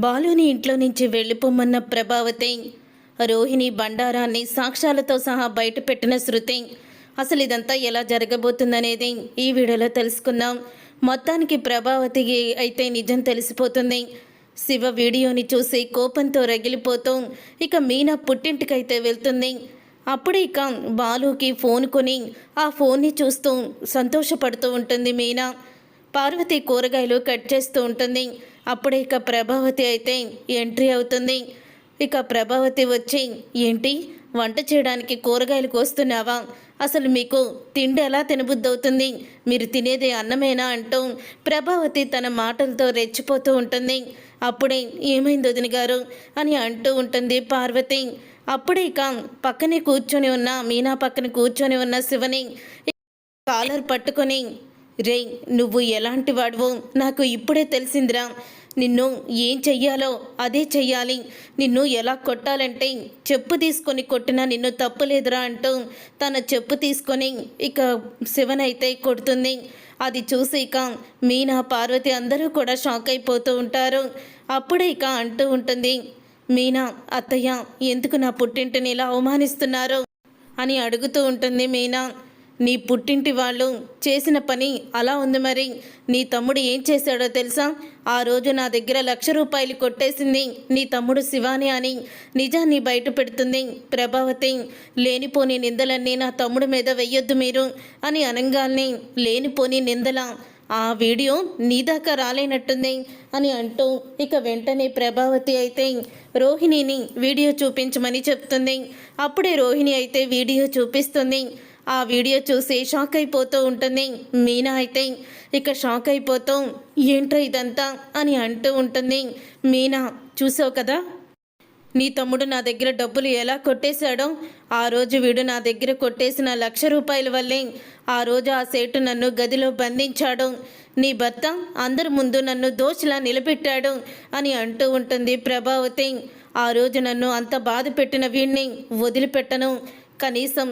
బాలుని ఇంట్లో నుంచి వెళ్ళిపోమన్న ప్రభావతి రోహిణి బండారాన్ని సాక్ష్యాలతో సహా బయటపెట్టిన శృతి. అసలు ఇదంతా ఎలా జరగబోతుందనేది ఈ వీడియోలో తెలుసుకుందాం. మొత్తానికి ప్రభావతికి అయితే నిజం తెలిసిపోతుంది. శివ వీడియోని చూసి కోపంతో రగిలిపోతూ ఇక మీనా పుట్టింటికైతే వెళ్తుంది. అప్పుడే ఇక బాలుకి ఫోన్ కొని ఆ ఫోన్ని చూస్తూ సంతోషపడుతూ ఉంటుంది మీనా. పార్వతి కూరగాయలు కట్ చేస్తూ ఉంటుంది. అప్పుడే ఇక ప్రభావతి అయితే ఎంట్రీ అవుతుంది. ఇక ప్రభావతి వచ్చి, ఏంటి వంట చేయడానికి కూరగాయలు కోస్తున్నావా? అసలు మీకు తిండి ఎలా తినబుద్దవుతుంది? మీరు తినేది అన్నమేనా అంటూ ప్రభావతి తన మాటలతో రెచ్చిపోతూ ఉంటుంది. అప్పుడే ఏమైంది వదిన గారు అని అంటూ ఉంటుంది పార్వతి. అప్పుడే ఇక పక్కనే కూర్చొని ఉన్న మీనా పక్కన కూర్చొని ఉన్న శివని కాలర్ పట్టుకొని, రే నువ్వు ఎలాంటి వాడువో నాకు ఇప్పుడే తెలిసిందిరా. నిన్ను ఏం చెయ్యాలో అదే చెయ్యాలి. నిన్ను ఎలా కొట్టాలంటే చెప్పు తీసుకొని కొట్టినా నిన్ను తప్పులేదురా అంటూ తన చెప్పు తీసుకొని ఇక శివనైతే కొడుతుంది. అది చూసి ఇక మీనా పార్వతి అందరూ కూడా షాక్ అయిపోతూ ఉంటారు. అప్పుడే ఇక అంటూ ఉంటుంది, మీనా అత్తయ్య ఎందుకు నా పుట్టింటిని ఇలా అవమానిస్తున్నారు అని అడుగుతూ ఉంటుంది మీనా. నీ పుట్టింటి వాళ్ళు చేసిన పని అలా ఉంది. మరి నీ తమ్ముడు ఏం చేశాడో తెలుసా? ఆ రోజు నా దగ్గర 1,00,000 రూపాయలు కొట్టేసింది నీ తమ్ముడు శివాని అని నిజాన్ని బయట పెడుతుంది ప్రభావతి. లేనిపోని నిందలన్నీ నా తమ్ముడి మీద వెయ్యొద్దు మీరు అని అనగానే, లేనిపోని నిందల ఆ వీడియో నీ దాకా రాలేనట్టుంది అని అంటూ ఇక వెంటనే ప్రభావతి అయితే రోహిణిని వీడియో చూపించమని చెప్తుంది. అప్పుడే రోహిణి అయితే వీడియో చూపిస్తుంది. ఆ వీడియో చూసి షాక్ అయిపోతూ ఉంటుంది మీనా అయితే. ఇక షాక్ అయిపోతూ ఏంట్రా ఇదంతా అని అంటూ ఉంటుంది. మీనా చూసావు కదా నీ తమ్ముడు నా దగ్గర డబ్బులు ఎలా కొట్టేశాడో. ఆ రోజు వీడు నా దగ్గర కొట్టేసిన 1,00,000 రూపాయల వల్లే ఆ రోజు ఆ సేటు నన్ను గదిలో బంధించాడు. నీ భర్త అందరి ముందు నన్ను దోషిలా నిలబెట్టాడు అని అంటూ ఉంటుంది ప్రభావతి. ఆ రోజు నన్ను అంత బాధ పెట్టిన వీడిని వదిలిపెట్టను. కనీసం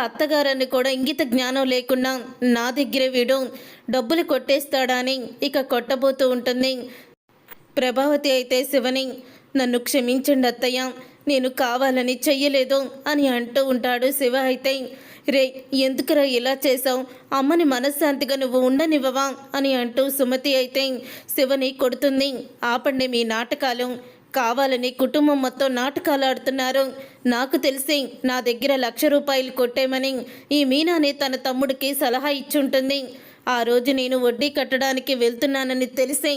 అత్తగారని కూడా ఇంగిత జ్ఞానం లేకుండా నా దగ్గరే వీడు డబ్బులు కొట్టేస్తాడా అని ఇక కొట్టబోతూ ఉంటుంది. ప్రభావతి అయితే శివని, నన్ను క్షమించండి అత్తయ్య, నేను కావాలని చెయ్యలేదు అని అంటూ ఉంటాడు. శివ అయితే, రే ఎందుకురా ఇలా చేసావు? అమ్మని మనశ్శాంతిగా నువ్వు ఉండనివ్వవా అని అంటూ సుమతి అయితే శివని కొడుతుంది. ఆపండి మీ నాటకాలు, కావాలని కుటుంబం మొత్తం నాటకాలు ఆడుతున్నారు. నాకు తెలిసి నా దగ్గర 1,00,000 రూపాయలు కొట్టేమని ఈ మీనానే తన తమ్ముడికి సలహా ఇచ్చుంటుంది. ఆ రోజు నేను వడ్డీ కట్టడానికి వెళ్తున్నానని తెలిసి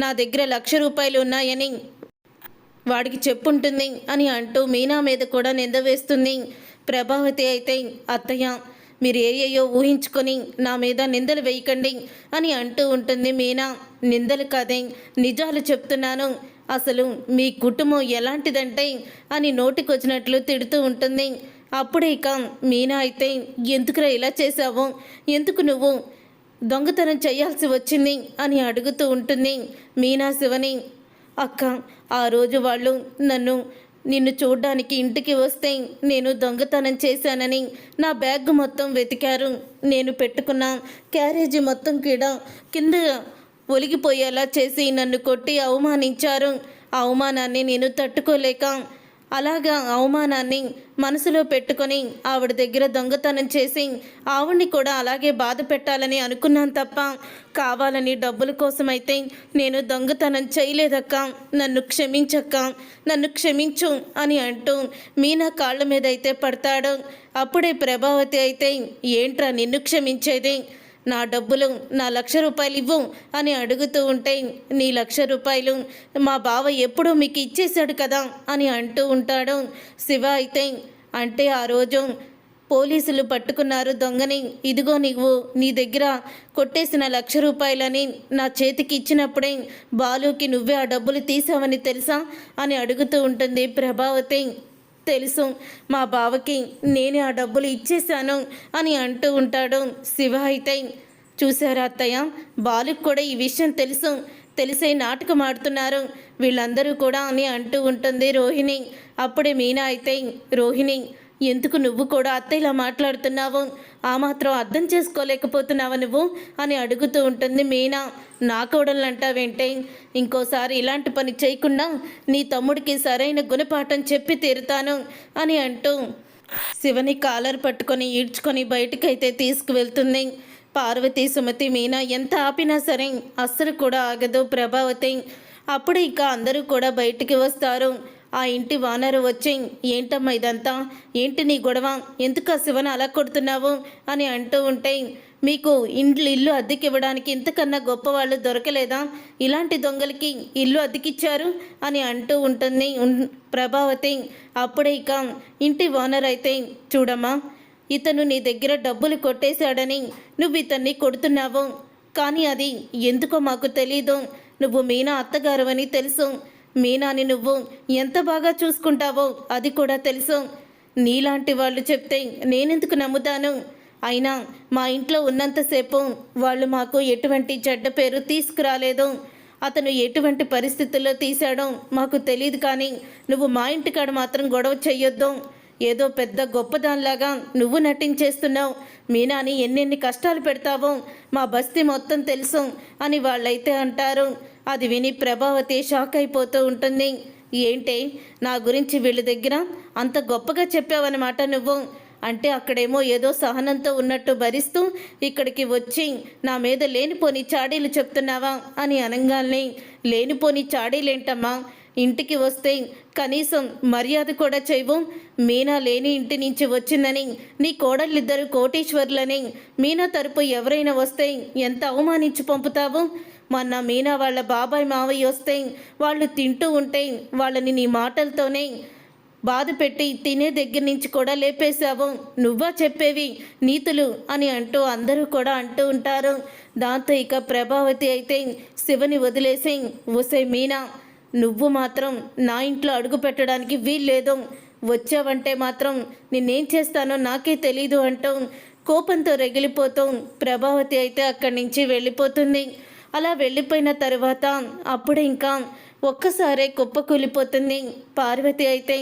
నా దగ్గర 1,00,000 రూపాయలు ఉన్నాయని వాడికి చెప్పుంటుంది అని అంటూ మీనా మీద కూడా నింద వేస్తుంది. ప్రభావతి అయితే, అత్తయ్య మీరు ఏయో ఊహించుకొని నా మీద నిందలు వేయకండి అని అంటూ ఉంటుంది మీనా. నిందలు కాదే నిజాలు చెప్తున్నాను. అసలు మీ కుటుంబం ఎలాంటిదంటే అని నోటికొచ్చినట్లు తిడుతూ ఉంటుంది. అప్పుడే ఇక మీనా అయితే, ఎందుకురా ఇలా చేశావు? ఎందుకు నువ్వు దొంగతనం చేయాల్సి వచ్చింది అని అడుగుతూ ఉంటుంది మీనా శివని. అక్క ఆ రోజు వాళ్ళు నిన్ను చూడ్డానికి ఇంటికి వస్తే నేను దొంగతనం చేశానని నా బ్యాగ్ మొత్తం వెతికారు. నేను పెట్టుకున్న క్యారేజీ మొత్తం కూడా కింద ఒలిగిపోయేలా చేసి నన్ను కొట్టి అవమానించారు. ఆ అవమానాన్ని నేను తట్టుకోలేక అలాగా అవమానాన్ని మనసులో పెట్టుకొని ఆవిడ దగ్గర దొంగతనం చేసి ఆవిడ్ని కూడా అలాగే బాధ పెట్టాలని అనుకున్నాను తప్ప కావాలని డబ్బుల కోసమైతే నేను దొంగతనం చేయలేదక్క, నన్ను క్షమించక్క, నన్ను క్షమించు అని అంటూ మీనా కాళ్ళ మీద అయితే పడతాడు. అప్పుడే ప్రభావతి అయితే, ఏంట్రా నిన్ను క్షమించేది? నా డబ్బులు నా 1,00,000 రూపాయలు ఇవ్వు అని అడుగుతూ ఉంటే, నీ 1,00,000 రూపాయలు మా బావ ఎప్పుడూ మీకు ఇచ్చేశాడు కదా అని అంటూ ఉంటాడు. శివ అయితే, అంటే ఆ రోజు పోలీసులు పట్టుకున్నారు దొంగని, ఇదిగో నీవు నీ దగ్గర కొట్టేసిన 1,00,000 రూపాయలని నా చేతికి ఇచ్చినప్పుడే బాలుకి నువ్వే ఆ డబ్బులు తీసావని తెలుసా అని అడుగుతూ ఉంటుంది ప్రభావతి. తెలుసు, మా బావకి నేనే ఆ డబ్బులు ఇచ్చేశాను అని అంటూ ఉంటాడు. శివ అయితే, చూసారా అత్తయ్య, బాలుకి కూడా ఈ విషయం తెలిసే నాటకం ఆడుతున్నారు వీళ్ళందరూ కూడా అని అంటూ ఉంటుంది రోహిణి. అప్పుడే మీనా అయితే, రోహిణి ఎందుకు నువ్వు కూడా అత్త ఇలా మాట్లాడుతున్నావు? ఆ మాత్రం అర్థం చేసుకోలేకపోతున్నావా నువ్వు అని అడుగుతూ ఉంటుంది మీనా. నా కోడళ్ళంటావేంటే? ఇంకోసారి ఇలాంటి పని చేయకుండా నీ తమ్ముడికి సరైన గుణపాఠం చెప్పి తీరుతాను అని అంటూ శివని కాలర్ పట్టుకొని ఈడ్చుకొని బయటికైతే తీసుకువెళ్తుంది. పార్వతి, సుమతి, మీనా ఎంత ఆపినా సరే అస్సలు కూడా ఆగదు ప్రభావతి. అప్పుడు ఇక అందరూ కూడా బయటికి వస్తారు. ఆ ఇంటి వానరు వచ్చి, ఏంటమ్మా ఇదంతా, ఏంటి నీ గొడవ, ఎందుకు ఆ శివను అలా కొడుతున్నావు అని అంటూ ఉంటే, మీకు ఇల్లు అద్దెకి ఇవ్వడానికి ఇంతకన్నా గొప్పవాళ్ళు దొరకలేదా? ఇలాంటి దొంగలకి ఇల్లు అద్దెకిచ్చారు అని అంటూ ఉంటుంది ప్రభావతి. అప్పుడే ఇక ఇంటి ఓనర్ అయితే, చూడమ్మా, ఇతను నీ దగ్గర డబ్బులు కొట్టేశాడని నువ్వు ఇతన్ని కొడుతున్నావు, కానీ అది ఎందుకో మాకు తెలీదు. నువ్వు మీనా అత్తగారు అని తెలుసు, మీనాని నువ్వు ఎంత బాగా చూసుకుంటావో అది కూడా తెలుసు. నీలాంటి వాళ్ళు చెప్తే నేనెందుకు నమ్ముతాను? అయినా మా ఇంట్లో ఉన్నంతసేపు వాళ్ళు మాకు ఎటువంటి చెడ్డ పేరు తీసుకురాలేదు. అతను ఎటువంటి పరిస్థితుల్లో తీశాడో మాకు తెలియదు, కానీ నువ్వు మా ఇంటికాడ మాత్రం గొడవ చెయ్యొద్దు. ఏదో పెద్ద గొప్పదానిలాగా నువ్వు నటించేస్తున్నావు. మీనాని ఎన్నెన్ని కష్టాలు పెడతావో మా బస్తీ మొత్తం తెలుసు అని వాళ్ళైతే అంటారు. అది విని ప్రభావతి షాక్ అయిపోతూ ఉంటుంది. ఏంటే నా గురించి వీళ్ళ దగ్గర అంత గొప్పగా చెప్పావన్నమాట నువ్వు? అంటే అక్కడేమో ఏదో సహనంతో ఉన్నట్టు భరిస్తూ ఇక్కడికి వచ్చి నా మీద లేనిపోని చాడీలు చెప్తున్నావా అని అనగానే, లేనిపోని చాడీలేంటమ్మా? ఇంటికి వస్తే కనీసం మర్యాద కూడా చేయవు. మీనా లేని ఇంటి నుంచి వచ్చిందని నీ కోడళ్ళిద్దరు కోటీశ్వర్లని మీనా తరపు ఎవరైనా వస్తే ఎంత అవమానించి పంపుతావు? మొన్న మీనా వాళ్ళ బాబాయ్ మావయ్య వస్తే వాళ్ళు తింటూ ఉంటే వాళ్ళని నీ మాటలతోనే బాధ పెట్టి తినే దగ్గర నుంచి కూడా లేపేశావు. నువ్వా చెప్పేవి నీతులు అని అంటూ అందరూ కూడా అంటూ ఉంటారు. దాంతో ఇక ప్రభావతి అయితే శివని వదిలేసి, ఒసే మీనా, నువ్వు మాత్రం నా ఇంట్లో అడుగు పెట్టడానికి వీల్లేదు. వచ్చావంటే మాత్రం నిన్నేం చేస్తానో నాకే తెలీదు అంటూ కోపంతో రగిలిపోతూ ప్రభావతి అయితే అక్కడి నుంచి వెళ్ళిపోతుంది. అలా వెళ్ళిపోయిన తర్వాత అప్పుడే ఇంకా ఒక్కసారే కుప్పకూలిపోతుంది పార్వతి. అయితే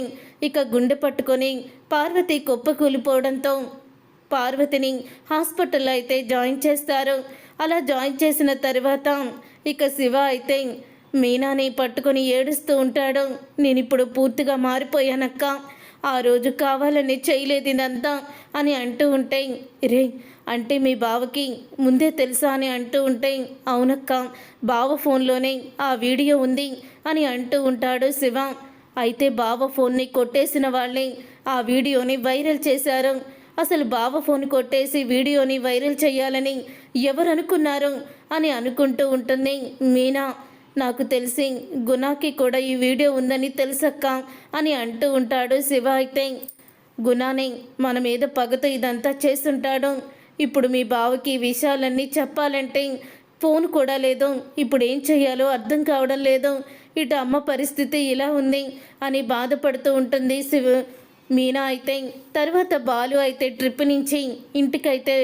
ఇక గుండె పట్టుకొని పార్వతి కుప్పకూలిపోవడంతో పార్వతిని హాస్పిటల్లో అయితే జాయిన్ చేస్తారు. అలా జాయిన్ చేసిన తర్వాత ఇక శివ అయితే మీనాని పట్టుకొని ఏడుస్తూ ఉంటాడు. నేను ఇప్పుడు పూర్తిగా మారిపోయానక్క, ఆ రోజు కావాలని చేయలేదు ఇదంతా అని అంటూ ఉంటే, రే అంటే మీ బావకి ముందే తెలుసా అని అంటూ ఉంటే, అవునక్క, బావ ఫోన్లోనే ఆ వీడియో ఉంది అని అంటూ ఉంటాడు శివ. అయితే బావ ఫోన్ని కొట్టేసిన వాళ్ళే ఆ వీడియోని వైరల్ చేశారు. అసలు బావ ఫోన్ కొట్టేసి వీడియోని వైరల్ చేయాలని ఎవరు అనుకున్నారు అని అనుకుంటూ ఉంటుంది మీనా. నాకు తెలిసి గుణాకి కూడా ఈ వీడియో ఉందని తెలుసక్క అని అంటూ ఉంటాడు శివ. అయితే గుణానే మన మీద పగతో ఇదంతా చేస్తుంటాడు. ఇప్పుడు మీ బావకి ఈ విషయాలన్నీ చెప్పాలంటే ఫోన్ కూడా లేదు. ఇప్పుడు ఏం చేయాలో అర్థం కావడం లేదు. ఇటు అమ్మ పరిస్థితి ఇలా ఉంది అని బాధపడుతూ ఉంటుంది మీనా. అయితే తర్వాత బాలు అయితే ట్రిప్ నుంచి ఇంటికైతే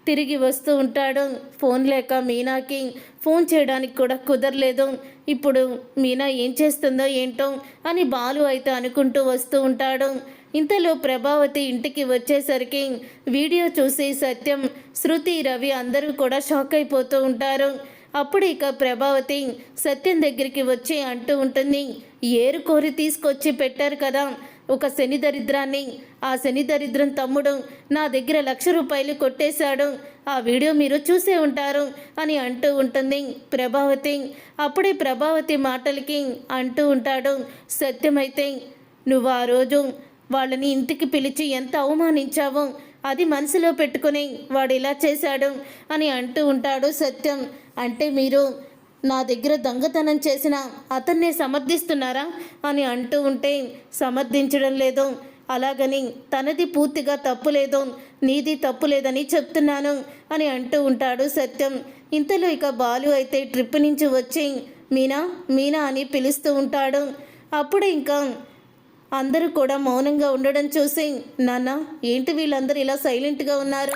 తిరిగి వస్తూ ఉంటాడు. ఫోన్ లేక మీనాకి ఫోన్ చేయడానికి కూడా కుదరలేదు. ఇప్పుడు మీనా ఏం చేస్తుందో ఏంటో అని బాలు అయితే అనుకుంటూ వస్తూ ఉంటాడు. ఇంతలో ప్రభావతి ఇంటికి వచ్చేసరికి వీడియో చూసి సత్యం, శృతి, రవి అందరూ కూడా షాక్ అయిపోతూ ఉంటారు. అప్పుడు ఇక ప్రభావతి సత్యం దగ్గరికి వచ్చి అంటూ ఉంటుంది, ఏరు కోరి తీసుకొచ్చి పెట్టారు కదా ఒక శని దరిద్రాన్ని, ఆ శని దరిద్రం తమ్ముడు నా దగ్గర 1,00,000 రూపాయలు కొట్టేశాడు, ఆ వీడియో మీరు చూసే ఉంటారు అని అంటూ ఉంటుంది ప్రభావతి. అప్పుడే ప్రభావతి మాటలకి అంటూ ఉంటాడు సత్యమైతే, నువ్వు ఆ రోజు వాళ్ళని ఇంటికి పిలిచి ఎంత అవమానించావో అది మనసులో పెట్టుకుని వాడు ఇలా చేశాడు అని అంటూ ఉంటాడు సత్యం. అంటే మీరు నా దగ్గర దొంగతనం చేసిన అతన్నే సమర్థిస్తున్నారా అని అంటూ ఉంటే, సమర్థించడం లేదు, అలాగని తనది పూర్తిగా తప్పు లేదు, నీది తప్పు లేదని చెప్తున్నాను అని అంటూ ఉంటాడు సత్యం. ఇంతలో ఇక బాలు అయితే ట్రిప్ నుంచి వచ్చి మీనా మీనా అని పిలుస్తూ ఉంటాడు. అప్పుడు ఇంకా అందరూ కూడా మౌనంగా ఉండడం చూసి, నాన్న ఏంటి వీళ్ళందరూ ఇలా సైలెంట్గా ఉన్నారు,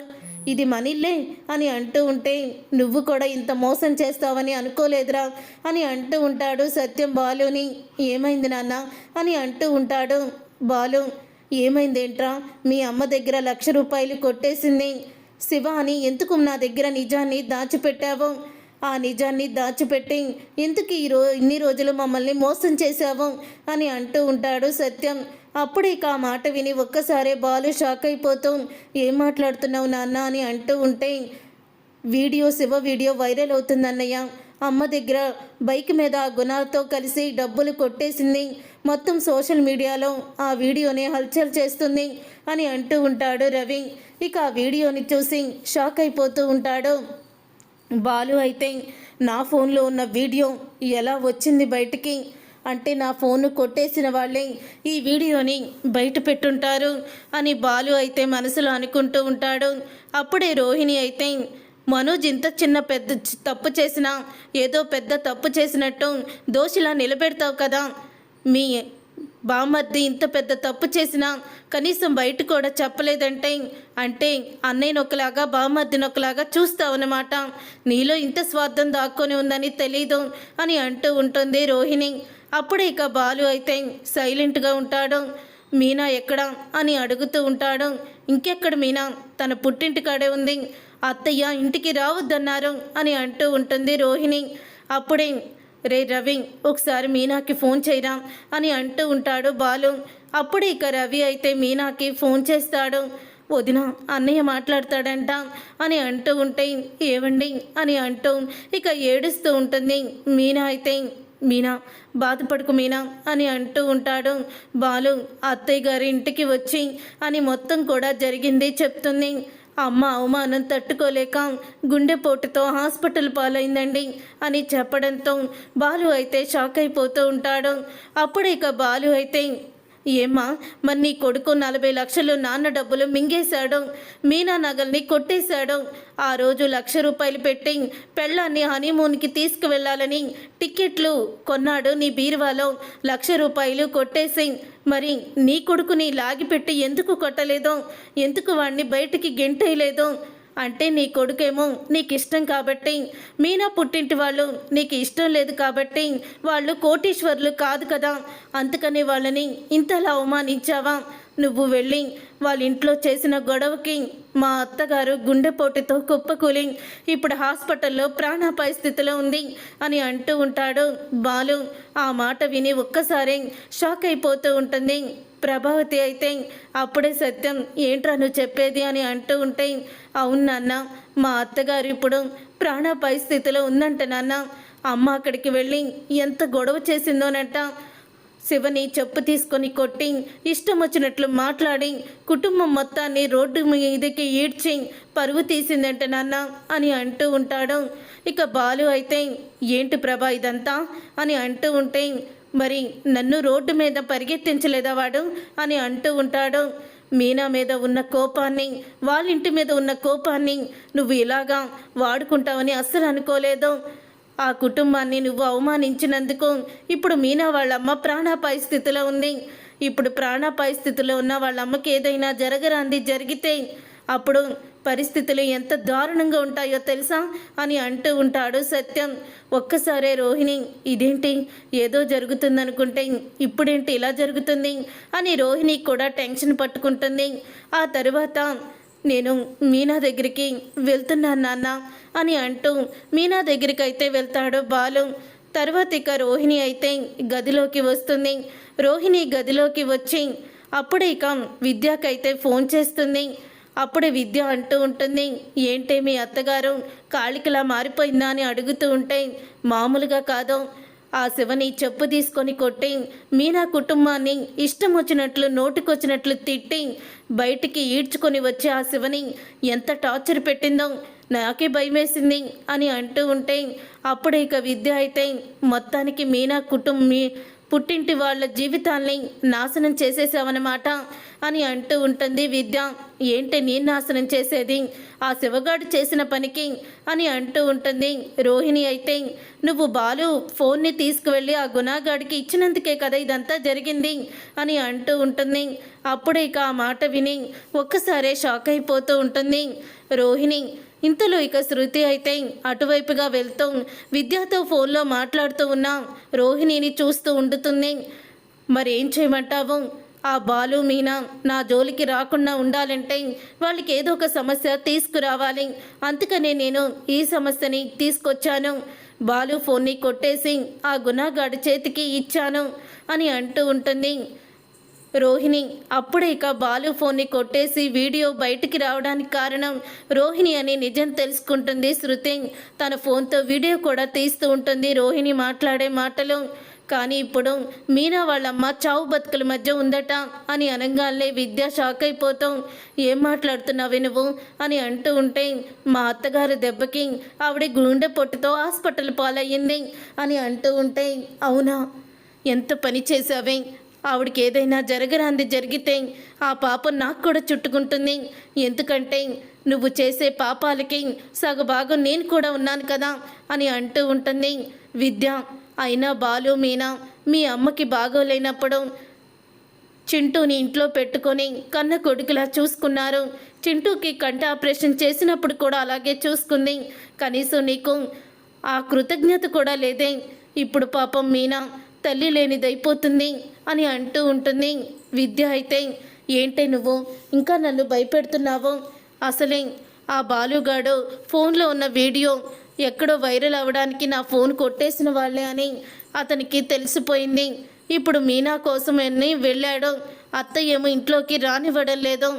ఇది మనిల్లే అని అంటూ ఉంటే, నువ్వు కూడా ఇంత మోసం చేస్తావని అనుకోలేదురా అని అంటూ ఉంటాడు సత్యం బాలుని. ఏమైంది నాన్న అని అంటూ ఉంటాడు బాలు. ఏమైందేంట్రా, మీ అమ్మ దగ్గర 1,00,000 రూపాయలు కొట్టేసింది. శివ అని ఎందుకు నా దగ్గర నిజాన్ని దాచిపెట్టావు? ఆ నిజాన్ని దాచిపెట్టి ఎందుకు ఇన్ని రోజులు మమ్మల్ని మోసం చేశావు అని అంటూ ఉంటాడు సత్యం. అప్పుడు ఇక ఆ మాట విని ఒక్కసారే బాలు షాక్ అయిపోతూ, ఏం మాట్లాడుతున్నావు నాన్న అని అంటూ ఉంటే, శివ వీడియో వైరల్ అవుతుందన్నయ్య. అమ్మ దగ్గర బైక్ మీద ఆ గుణాలతో కలిసి డబ్బులు కొట్టేసింది. మొత్తం సోషల్ మీడియాలో ఆ వీడియోని హల్చల్ చేస్తుంది అని అంటూ ఉంటాడు రవి. ఇక ఆ వీడియోని చూసి షాక్ అయిపోతూ ఉంటాడు బాలు. అయితే నా ఫోన్లో ఉన్న వీడియో ఎలా వచ్చింది బయటికి? అంటే నా ఫోను కొట్టేసిన వాళ్ళే ఈ వీడియోని బయట పెట్టుంటారు అని బాలు అయితే మనసులో అనుకుంటూ ఉంటాడు. అప్పుడే రోహిణి అయితే, మనోజ్ ఇంత చిన్న పెద్ద తప్పు చేసినా ఏదో పెద్ద తప్పు చేసినట్టు దోషిలా నిలబెడతావు కదా, మీ బామ్మర్ది ఇంత పెద్ద తప్పు చేసినా కనీసం బయట కూడా చెప్పలేదంటే అంటే అన్నయ్యని ఒకలాగా బామ్మర్దిని ఒకలాగా చూస్తావన్నమాట. నీలో ఇంత స్వార్థం దాక్కొని ఉందని తెలీదు అని అంటూ ఉంటుంది రోహిణి. అప్పుడే ఇక బాలు అయితే సైలెంట్గా ఉంటాడు. మీనా ఎక్కడా అని అడుగుతూ ఉంటాడు. ఇంకెక్కడ మీనా? తన పుట్టింటికాడే ఉంది. అత్తయ్య ఇంటికి రావద్దన్నారు అని అంటూ ఉంటుంది రోహిణి. అప్పుడే, రే రవి, ఒకసారి మీనాకి ఫోన్ చేయరా అని అంటూ ఉంటాడు బాలు. అప్పుడే ఇక రవి అయితే మీనాకి ఫోన్ చేస్తాడు. వదిన, అన్నయ్య మాట్లాడతాడంట అని అంటూ ఉంటే, ఏవండి అని అంటూ ఇక ఏడుస్తూ ఉంటుంది మీనా. అయితే మీనా, బాధపడుకు మీనా అని అంటూ ఉంటాడు బాలు. అత్తయ్య గారి ఇంటికి వచ్చి అని మొత్తం కూడా జరిగింది చెప్తుంది. అమ్మ అవమానం తట్టుకోలేక గుండెపోటుతో హాస్పిటల్ పాలైందండి అని చెప్పడంతో బాలు అయితే షాక్ అయిపోతూ ఉంటాడు. అప్పుడు ఇక బాలు అయితే, ఏమ్మా, మరి నీ కొడుకు 40 లక్షలు నాన్న డబ్బులు మింగేశాడు, మీనా నగల్ని కొట్టేశాడు. ఆ రోజు 1,00,000 రూపాయలు పెట్టి పెళ్ళాన్ని హనీమూన్కి తీసుకువెళ్ళాలని టికెట్లు కొన్నాడు నీ బీరువాలో. 1,00,000 రూపాయలు కొట్టేసి మరి నీ కొడుకుని లాగిపెట్టి ఎందుకు కొట్టలేదో, ఎందుకు వాడిని బయటికి గెంటేయలేదో? అంటే నీ కొడుకేమో నీకు ఇష్టం కాబట్టి, మీనా పుట్టింటి వాళ్ళు నీకు ఇష్టం లేదు కాబట్టి వాళ్ళు కోటీశ్వర్లు కాదు కదా, అందుకని వాళ్ళని ఇంతలా అవమానించావా? నువ్వు వెళ్ళి వాళ్ళ ఇంట్లో చేసిన గొడవకి మా అత్తగారు గుండెపోటుతో కుప్పకూలి ఇప్పుడు హాస్పిటల్లో ప్రాణాపాయ స్థితిలో ఉంది అని అంటూ ఉంటాడు బాలు. ఆ మాట విని ఒక్కసారి షాక్ అయిపోతూ ఉంటుంది ప్రభావతి. అయితే అప్పుడే సత్యం, ఏంట్రా నువ్వు చెప్పేది అని అంటూ ఉంటే, అవును నాన్న, మా అత్తగారు ఇప్పుడు ప్రాణాపాయ స్థితిలో ఉందంట నాన్న. అమ్మ అక్కడికి వెళ్ళి ఎంత గొడవ చేసిందోనంట. శివని చెప్పు తీసుకొని కొట్టి ఇష్టం వచ్చినట్లు మాట్లాడి కుటుంబం మొత్తాన్ని రోడ్డు మీదకి ఈడ్చి పరువు తీసిందంట నాన్న అని అంటూ ఉంటాడు. ఇక బాలు అయితే, ఏంటి ప్రభా ఇదంతా అని అంటూ ఉంటే, మరి నన్ను రోడ్డు మీద పరిగెత్తించలేదా వాడు అని అంటూ ఉంటాడు. మీనా మీద ఉన్న కోపాన్ని, వాళ్ళింటి మీద ఉన్న కోపాన్ని నువ్వు ఇలాగా వాడుకుంటావని అస్సలు అనుకోలేదు. ఆ కుటుంబాన్ని నువ్వు అవమానించినందుకు ఇప్పుడు మీనా వాళ్ళమ్మ ప్రాణాపాయ స్థితిలో ఉంది. ఇప్పుడు ప్రాణాపాయ స్థితిలో ఉన్న వాళ్ళమ్మకి ఏదైనా జరగరాంది జరిగితే అప్పుడు పరిస్థితులు ఎంత దారుణంగా ఉంటాయో తెలుసా అని అంటూ ఉంటాడు సత్యం. ఒక్కసారే రోహిణి, ఇదేంటి, ఏదో జరుగుతుందనుకుంటే ఇప్పుడేంటి ఇలా జరుగుతుంది అని రోహిణి కూడా టెన్షన్ పట్టుకుంటుంది. ఆ తరువాత, నేను మీనా దగ్గరికి వెళ్తున్నాను నాన్న అని అంటూ మీనా దగ్గరికి అయితే వెళ్తాడు బాలు. తర్వాత ఇక రోహిణి అయితే గదిలోకి వస్తుంది. రోహిణి గదిలోకి వచ్చి అప్పుడే ఇక విద్యకైతే ఫోన్ చేస్తుంది. అప్పుడే విద్య అంటూ ఉంటుంది, ఏంటే మీ అత్తగారు కాళికలా మారిపోయిందా అని అడుగుతూ ఉంటే, మామూలుగా కాదు, ఆ శివని చెప్పు తీసుకొని కొట్టి మీనా కుటుంబాన్ని ఇష్టం వచ్చినట్లు నోటికొచ్చినట్లు తిట్టి బయటికి ఈడ్చుకొని వచ్చి ఆ శివని ఎంత టార్చర్ పెట్టిందో నాకే భయమేసింది అని అంటూ ఉంటే, అప్పుడే ఇక విద్య అయితే మొత్తానికి మీనా పుట్టింటి వాళ్ళ జీవితాల్ని నాశనం చేసేసావన్నమాట అని అంటూ ఉంటుంది విద్య. ఏంటి నేను నాశనం చేసేది, ఆ శివగాడు చేసిన పనికి అని అంటూ ఉంటుంది రోహిణి. అయితే నువ్వు బాలు ఫోన్ని తీసుకువెళ్ళి ఆ గుణాగాడికి ఇచ్చినందుకే కదా ఇదంతా జరిగింది అని అంటూ ఉంటుంది. అప్పుడే ఇక ఆ మాట విని ఒక్కసారే షాక్ అయిపోతూ ఉంటుంది రోహిణి. ఇంతలో ఇక శృతి అయితే అటువైపుగా వెళ్తూ విద్యతో ఫోన్లో మాట్లాడుతూ ఉన్న రోహిణిని చూస్తూ ఉండుతుంది. మరేం చేయమంటావు? ఆ బాలు మీనా నా జోలికి రాకుండా ఉండాలంటే వాళ్ళకి ఏదో ఒక సమస్య తీసుకురావాలి. అందుకనే నేను ఈ సమస్యని తీసుకొచ్చాను. బాలు ఫోన్ని కొట్టేసి ఆ గుణగాడి చేతికి ఇచ్చాను అని అంటూ ఉంటుంది రోహిణి. అప్పుడే ఇక బాలు ఫోన్ని కొట్టేసి వీడియో బయటికి రావడానికి కారణం రోహిణి అని నిజం తెలుసుకుంటుంది శృతి. తన ఫోన్తో వీడియో కూడా తీస్తూ ఉంటుంది రోహిణి మాట్లాడే మాటలు. కానీ ఇప్పుడు మీనా వాళ్ళమ్మ చావు బతుకుల మధ్య ఉందట అని అనగానే విద్య షాక్ అయిపోతాం. ఏం మాట్లాడుతున్నావే నువ్వు అని అంటూ ఉంటే మా అత్తగారి దెబ్బకి ఆవిడ గుండె పొట్టుతో హాస్పిటల్ పాలయ్యింది అని అంటూ ఉంటే అవునా, ఎంత పని చేసావే, ఆవిడకి ఏదైనా జరగరాంది జరిగితే ఆ పాపం నాకు కూడా చుట్టుకుంటుంది. ఎందుకంటే నువ్వు చేసే పాపాలకి సగభాగం నేను కూడా ఉన్నాను కదా అని అంటూ ఉంటుంది విద్య. అయినా బాలు మీనా మీ అమ్మకి బాగోలేనప్పుడు చింటూని ఇంట్లో పెట్టుకొని కన్న కొడుకులా చూసుకున్నారు. చింటూకి కంటి ఆపరేషన్ చేసినప్పుడు కూడా అలాగే చూసుకుంది. కనీసం నీకు ఆ కృతజ్ఞత కూడా లేదే. ఇప్పుడు పాపం మీనా తల్లి లేనిదైపోతుంది అని అంటూ ఉంటుంది విద్య. అయితే ఏంటే నువ్వు ఇంకా నన్ను భయపెడుతున్నావు? అసలే ఆ బాలుగాడు ఫోన్లో ఉన్న వీడియో ఎక్కడో వైరల్ అవ్వడానికి నా ఫోన్ కొట్టేసిన వాళ్ళే అని అతనికి తెలిసిపోయింది. ఇప్పుడు మీనా కోసమని వెళ్ళాడు. అత్త ఏమో ఇంట్లోకి రానివ్వడం లేదు.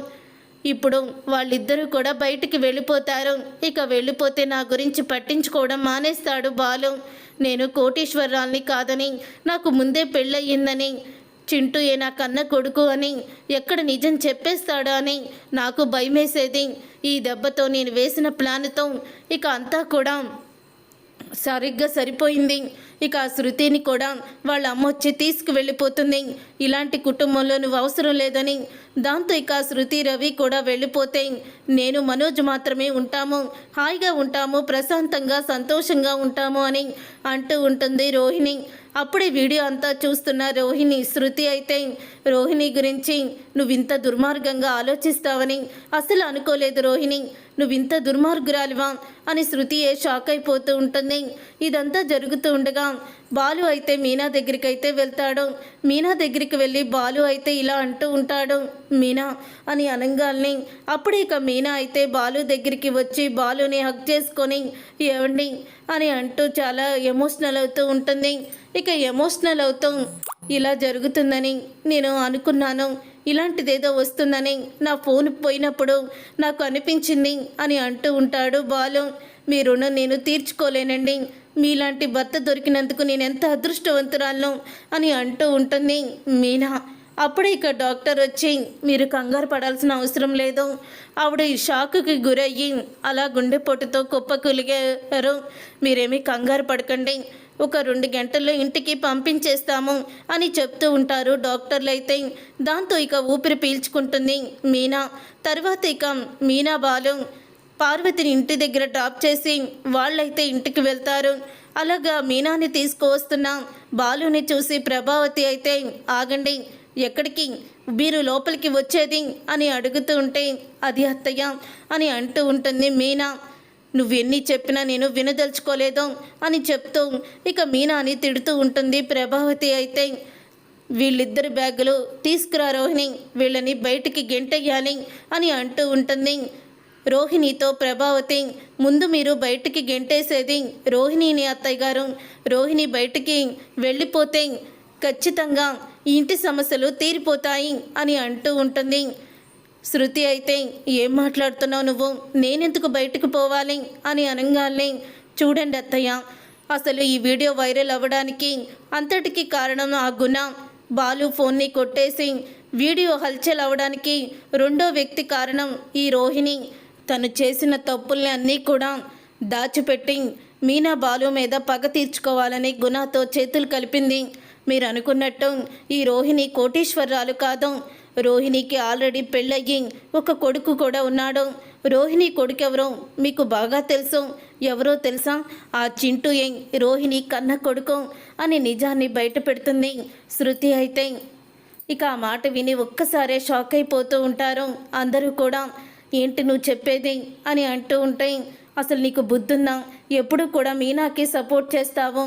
ఇప్పుడు వాళ్ళిద్దరూ కూడా బయటికి వెళ్ళిపోతారు. ఇక వెళ్ళిపోతే నా గురించి పట్టించుకోవడం మానేస్తాడు బాలు. నేను కోటీశ్వరరాల్ని కాదని, నాకు ముందే పెళ్ళయిందని, చింటూ ఏ నా కన్న కొడుకు అని ఎక్కడ నిజం చెప్పేస్తాడా అని నాకు భయమేసేది. ఈ దెబ్బతో నేను వేసిన ప్లాన్తో ఇక అంతా కూడా సరిగ్గా సరిపోయింది. ఇక ఆ శృతిని కూడా వాళ్ళ అమ్మ వచ్చి తీసుకువెళ్ళిపోతుంది. ఇలాంటి కుటుంబంలో నువ్వు అవసరం లేదని. దాంతో ఇక శృతి రవి కూడా వెళ్ళిపోతే నేను మనోజ్ మాత్రమే ఉంటాము, హాయిగా ఉంటాము, ప్రశాంతంగా సంతోషంగా ఉంటాము అని అంటూ ఉంటుంది రోహిణి. అప్పుడే వీడియో అంతా చూస్తున్న శృతి అయితే రోహిణి గురించి నువ్వింత దుర్మార్గంగా ఆలోచిస్తావని అసలు అనుకోలేదు రోహిణి, నువ్వింత దుర్మార్గురాలివా అని శృతియే షాక్ అయిపోతూ ఉంటుంది. ఇదంతా జరుగుతూ ఉండగా బాలు అయితే మీనా దగ్గరికి అయితే వెళ్తాడు. మీనా దగ్గరికి వెళ్ళి బాలు అయితే ఇలా అంటూ ఉంటాడు మీనా అని అనగానే అప్పుడే ఇక మీనా అయితే బాలు దగ్గరికి వచ్చి బాలుని హగ్ చేసుకొని ఏవండి అని అంటూ చాలా ఎమోషనల్ అవుతూ ఉంటుంది. ఇక ఎమోషనల్ అవుతూ ఇలా జరుగుతుందని నేను అనుకున్నాను, ఇలాంటిదేదో వస్తుందని నా ఫోన్ పోయినప్పుడు నాకు అనిపించింది అని అంటూ ఉంటాడు బాలు. మీ రుణం నేను తీర్చుకోలేనండి, మీలాంటి భర్త దొరికినందుకు నేను ఎంత అదృష్టవంతురాలను అని అంటూ ఉంటుంది మీనా. అప్పుడే ఇక డాక్టర్ వచ్చి మీరు కంగారు పడాల్సిన అవసరం లేదు, ఆవిడ ఈ షాకుకి గురయ్యి అలా గుండెపోటుతో కుప్పకూలిగారు, మీరేమీ కంగారు పడకండి, ఒక 2 గంటల్లో ఇంటికి పంపించేస్తాము అని చెప్తూ ఉంటారు డాక్టర్లు అయితే. దాంతో ఇక ఊపిరి పీల్చుకుంటుంది మీనా. తర్వాత ఇక మీనా బాలు పార్వతిని ఇంటి దగ్గర డ్రాప్ చేసి వాళ్ళైతే ఇంటికి వెళ్తారు. అలాగా మీనాని తీసుకువస్తున్న బాలుని చూసి ప్రభావతి అయితే ఆగండి, ఎక్కడికి, మీరు లోపలికి వచ్చేది అని అడుగుతూ ఉంటే అది అత్తయ్య అని అంటూ ఉంటుంది మీనా. నువ్వెన్ని చెప్పినా నేను వినదలుచుకోలేదు అని చెప్తూ ఇక మీనాని తిడుతూ ఉంటుంది ప్రభావతి అయితే. వీళ్ళిద్దరి బ్యాగులు తీసుకురా రోహిణి, వీళ్ళని బయటికి గెంటెయ్యాలి అని అంటూ ఉంటుంది రోహిణితో ప్రభావతి. ముందు మీరు బయటికి గెంటేసేది రోహిణిని అత్తయ్య గారు, రోహిణి బయటికి వెళ్ళిపోతే ఖచ్చితంగా ఇంటి సమస్యలు తీరిపోతాయి అని అంటూ ఉంటుంది శృతి అయితే. ఏం మాట్లాడుతున్నావు నువ్వు, నేనెందుకు బయటకు పోవాలి అని అనగానే చూడండి అత్తయ్య, అసలు ఈ వీడియో వైరల్ అవ్వడానికి అంతటికి కారణం ఆ గుణ. బాలు ఫోన్ని కొట్టేసి వీడియో హల్చల్ అవ్వడానికి రెండో వ్యక్తి కారణం ఈ రోహిణి. తను చేసిన తప్పుల్ని అన్నీ కూడా దాచిపెట్టి మీనా బాలు మీద పగ తీర్చుకోవాలని గుణతో చేతులు కలిపింది. మీరు అనుకున్నట్టు ఈ రోహిణి కోటీశ్వరరాలు కాదు. రోహిణికి ఆల్రెడీ పెళ్ళయ్యి ఒక కొడుకు కూడా ఉన్నాడు. రోహిణి కొడుకెవరో మీకు బాగా తెలుసు. ఎవరో తెలుసా? ఆ చింటూ రోహిణి కన్న కొడుకు అని నిజాన్ని బయట పెడుతుంది శృతి అయితే. ఇక ఆ మాట విని ఒక్కసారే షాక్ అయిపోతూ ఉంటారు అందరూ కూడా. ఏంటి నువ్వు చెప్పేది అని అంటూ ఉంటే, అసలు నీకు బుద్ధుందా? ఎప్పుడు కూడా మీనాకి సపోర్ట్ చేస్తావు,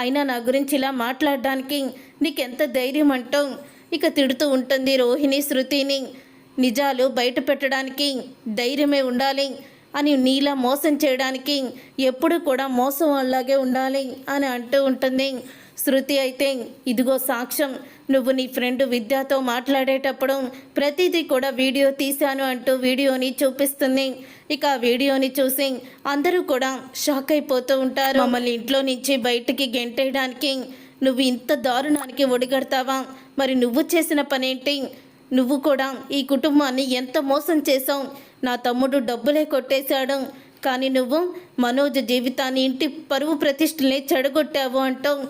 అయినా నా గురించి ఇలా మాట్లాడడానికి నీకెంత ధైర్యం అంటావు? ఇక తిడుతూ ఉంటుంది రోహిణి శృతిని. నిజాలు బయట పెట్టడానికి ధైర్యమే ఉండాలి అని, నీలా మోసం చేయడానికి ఎప్పుడు కూడా మోసం అలాగే ఉండాలి అని అంటూ ఉంటుంది. శృతి అయితే ఇదిగో సాక్ష్యం, నువ్వు నీ ఫ్రెండ్ విద్యతో మాట్లాడేటప్పుడు ప్రతిదీ కూడా వీడియో తీశాను అంటూ వీడియోని చూపిస్తుంది. ఇక ఆ వీడియోని చూసి అందరూ కూడా షాక్ అయిపోతూ ఉంటారు. మమ్మల్ని ఇంట్లో నుంచి బయటికి గెంటేయడానికి నువ్వు ఇంత దారుణానికి ఒడిగడతావా? మరి నువ్వు చేసిన పనేంటి? నువ్వు కూడా ఈ కుటుంబాన్ని ఎంత మోసం చేసావు. నా తమ్ముడు డబ్బులే కొట్టేశాడు, కానీ నువ్వు మనోజ్ జీవితాన్ని, ఇంటి పరువు ప్రతిష్టలే చెడగొట్టావు అంటావు.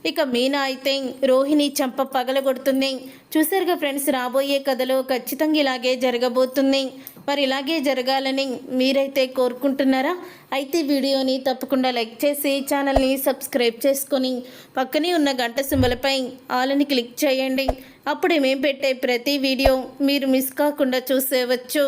ఇక మీనా అయితే రోహిణి చంప పగలగొడుతుంది. చూసారుగా ఫ్రెండ్స్, రాబోయే కథలో ఖచ్చితంగా ఇలాగే జరగబోతుంది. మరి ఇలాగే జరగాలని మీరైతే కోరుకుంటున్నారా? అయితే వీడియోని తప్పకుండా లైక్ చేసి ఛానల్ని సబ్స్క్రైబ్ చేసుకొని పక్కనే ఉన్న గంట సింబలపై ఆల్ని క్లిక్ చేయండి. అప్పుడే మేము పెట్టే ప్రతి వీడియో మీరు మిస్ కాకుండా చూసేవచ్చు.